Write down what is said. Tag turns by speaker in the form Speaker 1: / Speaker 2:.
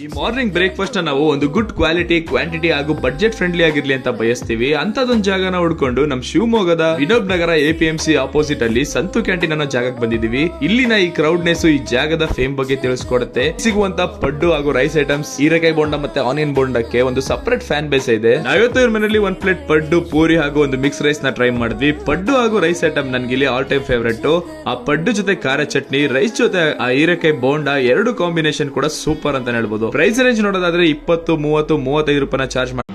Speaker 1: ಈ morning breakfast ನಾವು ಒಂದು ಗುಡ್ ಕ್ವಾಲಿಟಿ, ಕ್ವಾಂಟಿಟಿ ಹಾಗೂ ಬಡ್ಜೆಟ್ ಫ್ರೆಂಡ್ಲಿ ಆಗಿರ್ಲಿ ಅಂತ ಬಯಸ್ತೀವಿ. ಅಂತದೊಂದು ಜಾಗನ ಹುಡ್ಕೊಂಡು ನಮ್ ಶಿವಮೊಗ್ಗದ ವಿನೋಬ್ ನಗರ APMC ಆಪೋಸಿಟ್ ಅಲ್ಲಿ ಸಂತು ಕ್ಯಾಂಟೀನ್ ಅನ್ನೋ ಜಾಗಕ್ಕೆ ಬಂದಿದೀವಿ. ಇಲ್ಲಿನ ಈ ಕ್ರೌಡ್ನೆಸ್ ಈ ಜಾಗದ ಫೇಮ್ ಬಗ್ಗೆ ತಿಳಿಸ್ಕೊಡುತ್ತೆ. ಸಿಗುವಂತ ಪಡ್ಡು ಹಾಗೂ ರೈಸ್ ಐಟಮ್ಸ್, ಹೀರೆಕಾಯಿ ಬೋಂಡ ಮತ್ತೆ ಆನಿಯನ್ ಬೋಂಡಕ್ಕೆ ಒಂದು ಸಪರೇಟ್ ಫ್ಯಾನ್ ಬೇಸ್ ಇದೆ. ನಾವಿವತ್ತು ಇವ್ರ ಮನೆಯಲ್ಲಿ ಒಂದ್ ಪ್ಲೇಟ್ ಪಡ್ಡು, ಪೂರಿ ಹಾಗೂ ಒಂದು ಮಿಕ್ಸ್ ರೈಸ್ ನ ಟ್ರೈ ಮಾಡಿದ್ವಿ. ಪಡ್ಡು ಹಾಗೂ ರೈಸ್ ಐಟಮ್ ನನ್ಗೆ ಇಲ್ಲಿ ಆಲ್ ಟೈಮ್ ಫೇವರೇಟ್. ಆ ಪಡ್ಡು ಜೊತೆ ಖಾರ ಚಟ್ನಿ, ರೈಸ್ ಜೊತೆ ಆ ಹೀರೆಕಾಯಿ ಬೋಂಡ, ಎರಡು ಕಾಂಬಿನೇಷನ್ ಕೂಡ ಸೂಪರ್ ಅಂತ ಹೇಳ್ಬೋದು. ಪ್ರೈಸ್ ರೇಂಜ್ ನೋಡೋದಾದ್ರೆ 20, 30, 35 ರೂಪಾಯಿನ ಚಾರ್ಜ್ ಮಾಡಿ